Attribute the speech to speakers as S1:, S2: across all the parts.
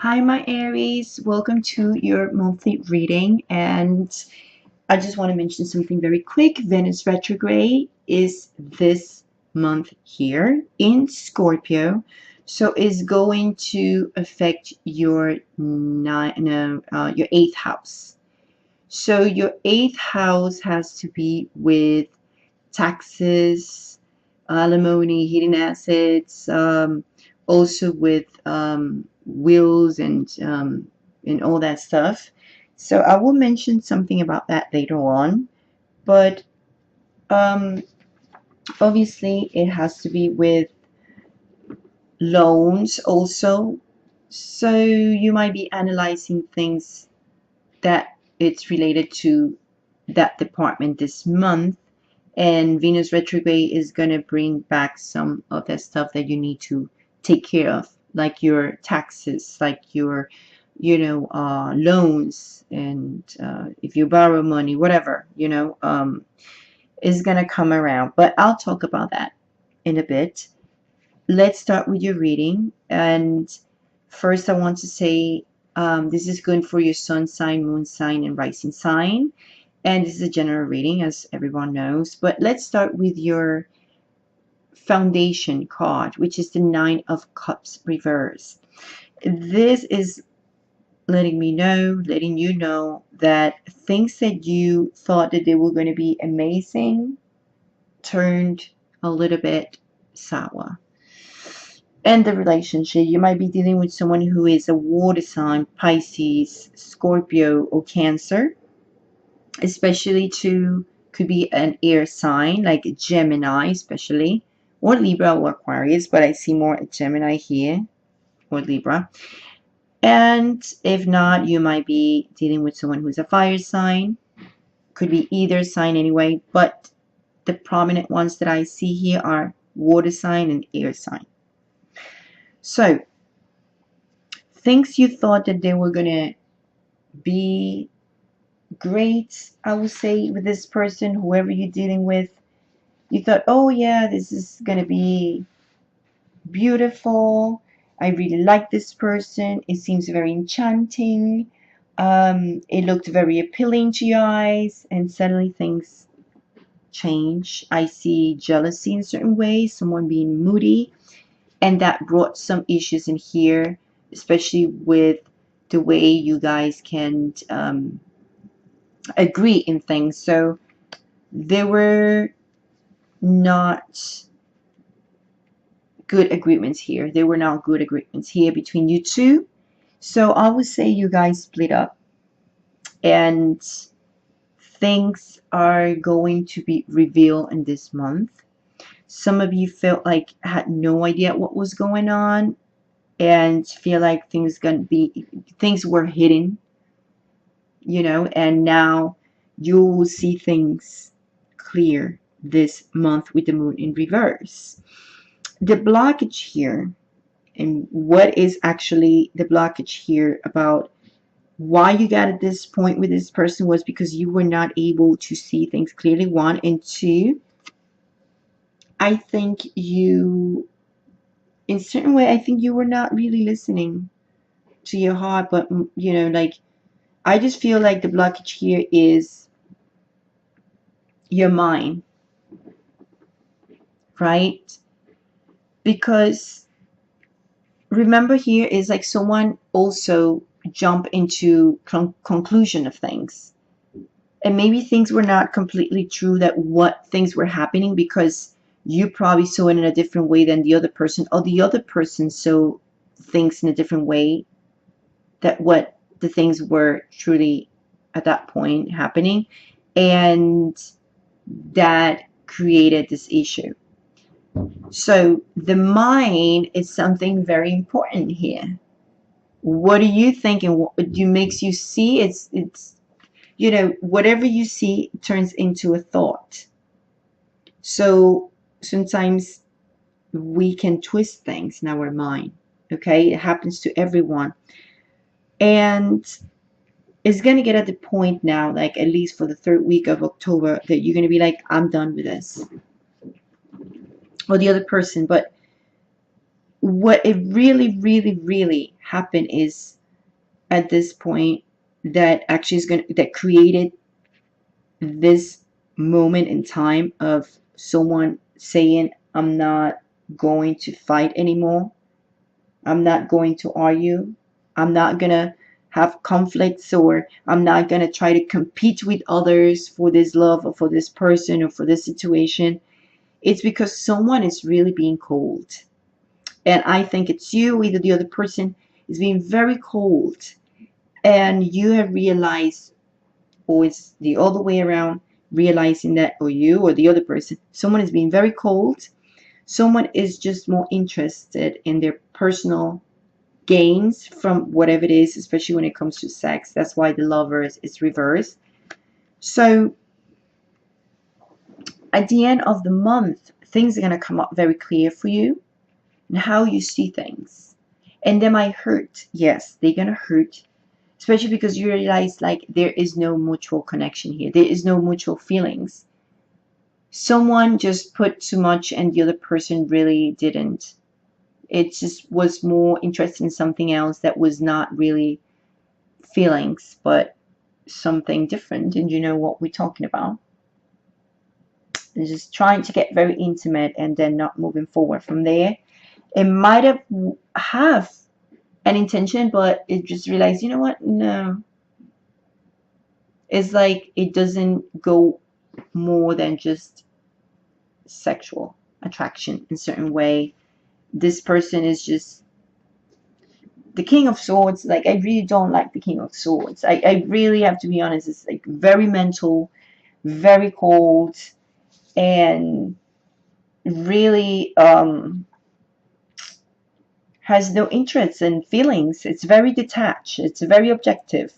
S1: Hi, my Aries. Welcome to your monthly reading. And I just want to mention something very quick. Venus retrograde is this month here in Scorpio. So it's going to affect your your eighth house. So your eighth house has to be with taxes, alimony, hidden assets, also with wills and all that stuff. So I will mention something about that later on, but um, obviously it has to be with loans also. So you might be analyzing things that it's related to that department this month, and Venus retrograde is going to bring back some of that stuff that you need to take care of, like your taxes, like your loans, and if you borrow money, whatever, is going to come around. But I'll talk about that in a bit. Let's start with your reading. And first I want to say, this is good for your sun sign, moon sign, and rising sign. And this is a general reading, as everyone knows. But let's start with your foundation card, which is the Nine of Cups reversed. This is letting you know that things that you thought that they were going to be amazing turned a little bit sour. And the relationship, you might be dealing with someone who is a water sign, Pisces, Scorpio, or Cancer, especially could be an air sign like Gemini, especially, or Libra or Aquarius, but I see more Gemini here, or Libra. And if not, you might be dealing with someone who's a fire sign. Could be either sign anyway, but the prominent ones that I see here are water sign and air sign. So things you thought that they were gonna be great, I would say, with this person, whoever you're dealing with, you thought, oh yeah, this is gonna be beautiful. I really like this person. It seems very enchanting. It looked very appealing to your eyes, and suddenly things change. I see jealousy in certain ways, someone being moody, and that brought some issues in here, especially with the way you guys can agree in things. So there were not good agreements here. There were not good agreements here between you two. So I would say you guys split up, and things are going to be revealed in this month. Some of you felt like had no idea what was going on and feel like things were hidden, and now you will see things clear this month with the moon in reverse. The blockage here, and what is actually the blockage here about why you got at this point with this person, was because you were not able to see things clearly, one, and two, I think you, in a certain way, I think you were not really listening to your heart. But like, I just feel like the blockage here is your mind, right? Because remember, here is like someone also jump into conclusion of things, and maybe things were not completely true, that what things were happening, because you probably saw it in a different way than the other person, or the other person saw things in a different way, that what the things were truly at that point happening, and that created this issue. So the mind is something very important here. What do you think, and what makes you see? It's whatever you see turns into a thought. So sometimes we can twist things in our mind. Okay, it happens to everyone, and it's gonna get at the point now, like at least for the third week of October, that you're gonna be like, I'm done with this, or the other person. But what it really happened is, at this point, that actually is going to, that created this moment in time of someone saying, I'm not going to fight anymore. I'm not going to argue. I'm not going to have conflicts, or I'm not going to try to compete with others for this love or for this person or for this situation. It's because someone is really being cold. And I think it's you, either the other person is being very cold, and you have realized, or it's the other way around, realizing that, or you or the other person, someone is being very cold. Someone is just more interested in their personal gains from whatever it is, especially when it comes to sex. That's why the lovers is reversed. So at the end of the month, things are going to come up very clear for you and how you see things. And they might hurt. Yes, they're going to hurt, especially because you realize like there is no mutual connection here. There is no mutual feelings. Someone just put too much and the other person really didn't. It just was more interested in something else that was not really feelings, but something different. And you know what we're talking about. And just trying to get very intimate and then not moving forward from there. It might have an intention, but it just realized, you know what? No. It's like it doesn't go more than just sexual attraction in a certain way. This person is just the King of Swords. Like, I really don't like the King of Swords. I really have to be honest. It's like very mental, very cold, and really has no interests and feelings. It's very detached. It's very objective.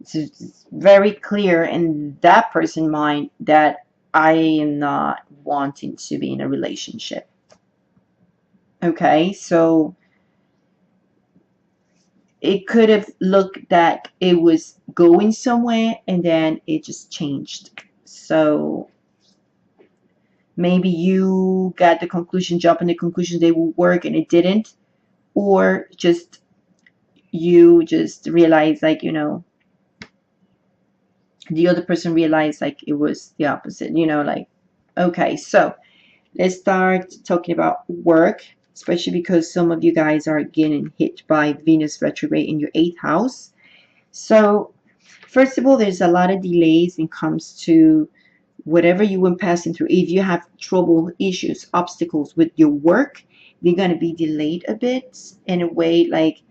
S1: It's very clear in that person's mind that I am not wanting to be in a relationship. Okay, so it could have looked that it was going somewhere and then it just changed. So maybe you got the conclusion, jump in the conclusion they will work and it didn't, or just you just realize, like, you know, the other person realized like it was the opposite, you know, like, okay, so let's start talking about work, especially because some of you guys are getting hit by Venus retrograde in your 8th house. So first of all, there's a lot of delays when it comes to whatever you were passing through. If you have trouble, issues, obstacles with your work, they're going to be delayed a bit, in a way. Like,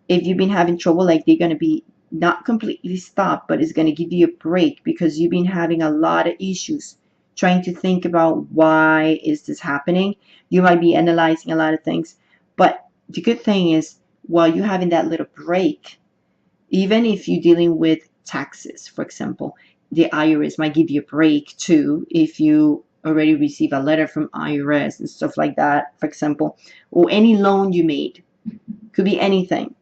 S1: if you've been having trouble, like, they're going to be not completely stopped, but it's going to give you a break, because you've been having a lot of issues trying to think about why is this happening. You might be analyzing a lot of things, but the good thing is, while you're having that little break, even if you're dealing with taxes, for example, the IRS might give you a break too, if you already receive a letter from IRS and stuff like that, for example, or any loan you made. Could be anything.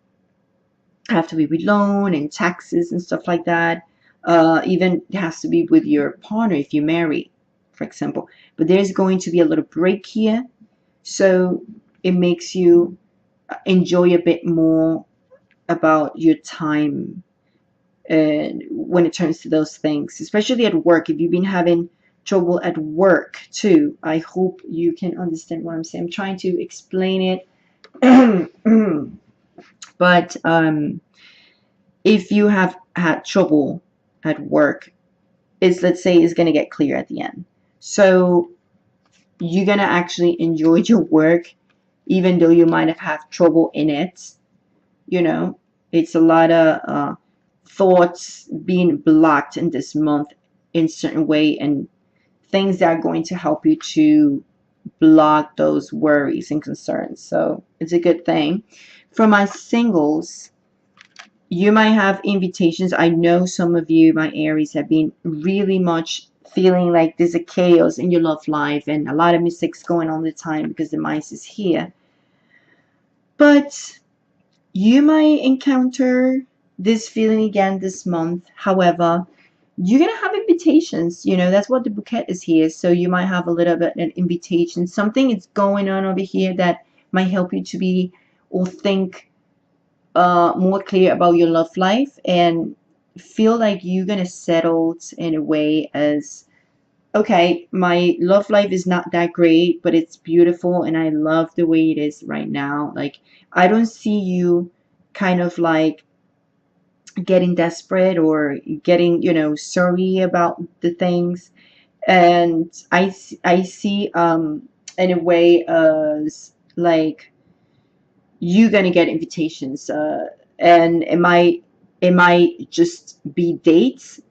S1: Have to be with loan and taxes and stuff like that. Even it has to be with your partner if you marry, for example. But there's going to be a little break here, so it makes you enjoy a bit more about your time, and when it turns to those things, especially at work. If you've been having trouble at work too, I hope you can understand what I'm saying. I'm trying to explain it. But if you have had trouble at work, it's, let's say, it's going to get clear at the end. So you're going to actually enjoy your work, even though you might have had trouble in it. You know, it's a lot of thoughts being blocked in this month in a certain way, and things that are going to help you to block those worries and concerns. So it's a good thing. For my singles, you might have invitations. I know some of you, my Aries, have been really much feeling like there's a chaos in your love life and a lot of mistakes going on the time because the mice is here. But you might encounter this feeling again this month. However, you're going to have invitations. You know, that's what the bouquet is here. So you might have a little bit an invitation. Something is going on over here that might help you to be or think more clear about your love life and feel like you're gonna settle in a way as, okay, my love life is not that great, but it's beautiful and I love the way it is right now. Like, I don't see you kind of like getting desperate or getting, sorry about the things. And I see in a way as like you're gonna get invitations, and it might just be dates,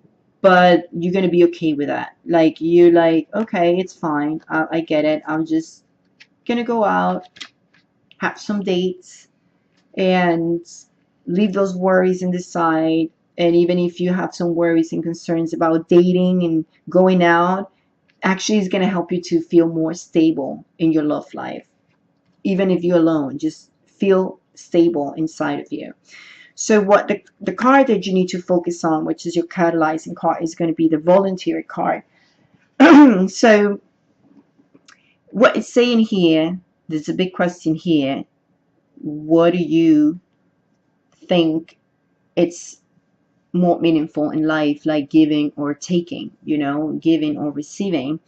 S1: but you're gonna be okay with that. Like, you like, okay, it's fine. I get it. I'm just gonna go out, have some dates, and leave those worries in the side. And even if you have some worries and concerns about dating and going out, actually is gonna help you to feel more stable in your love life. Even if you're alone, just feel stable inside of you. So what the card that you need to focus on, which is your catalyzing card, is going to be the voluntary card. So what it's saying here, there's a big question here. What do you think it's more meaningful in life, like giving or taking, giving or receiving?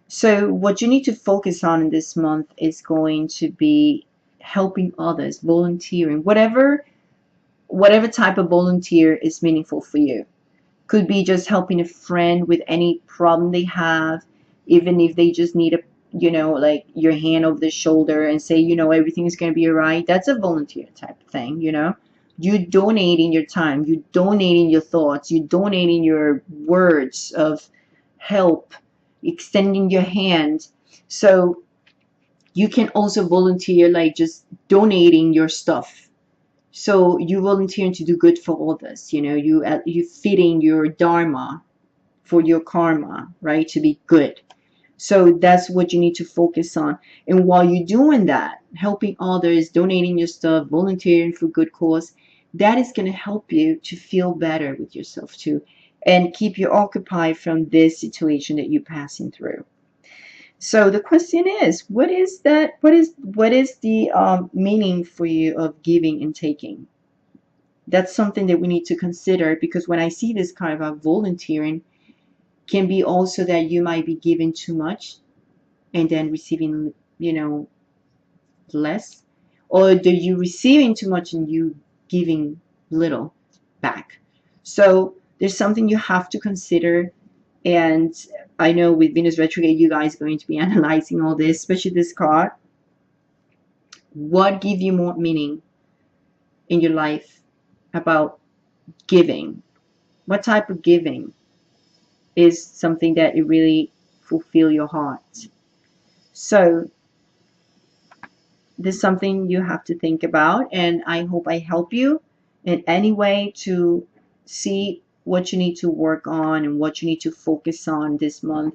S1: So what you need to focus on in this month is going to be helping others, volunteering, whatever type of volunteer is meaningful for you. Could be just helping a friend with any problem they have, even if they just need like your hand over the shoulder and say, everything is going to be all right. That's a volunteer type of thing. You donating your time, you donating your thoughts, you donating your words of help, extending your hand. So you can also volunteer, like just donating your stuff. So you volunteering to do good for others. You fitting your dharma for your karma, right? To be good. So that's what you need to focus on. And while you're doing that, helping others, donating your stuff, volunteering for good cause, that is going to help you to feel better with yourself too, and keep you occupied from this situation that you're passing through. So the question is, what is that? What is the meaning for you of giving and taking? That's something that we need to consider, because when I see this kind of volunteering, can be also that you might be giving too much and then receiving, less, or do you receiving too much and you giving little back? So there's something you have to consider. And I know with Venus retrograde, you guys are going to be analyzing all this, especially this card. What give you more meaning in your life about giving? What type of giving is something that it really fulfill your heart? So this is something you have to think about, and I hope I help you in any way to see what you need to work on and what you need to focus on this month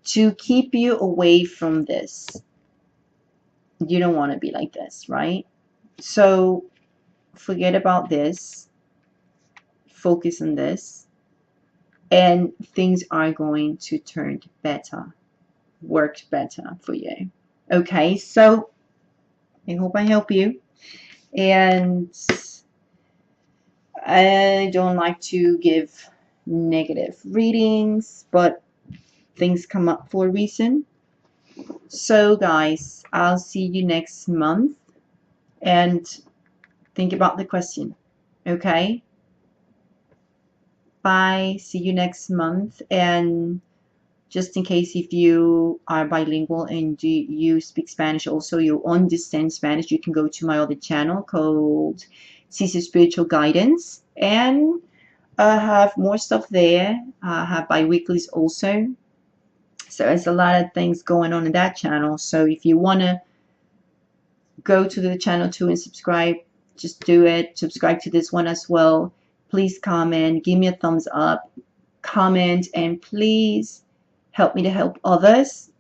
S1: to keep you away from this. You don't want to be like this, right? So forget about this, focus on this, and things are going to turn better, work better for you. Okay, so I hope I help you. And I don't like to give negative readings, but things come up for a reason. So guys, I'll see you next month, and think about the question. Okay? Bye. See you next month. And just in case if you are bilingual and you speak Spanish, also you understand Spanish, you can go to my other channel called Cece Spiritual Guidance, and I have more stuff there. I have bi-weeklies also. So there's a lot of things going on in that channel. So if you want to go to the channel too and subscribe, just do it. Subscribe to this one as well. Please comment, give me a thumbs up, comment, and please help me to help others.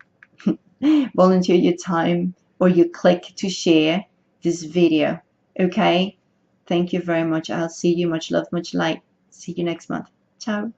S1: Volunteer your time, or you click to share this video. Okay? Thank you very much. I'll see you. Much love, much light. See you next month. Ciao.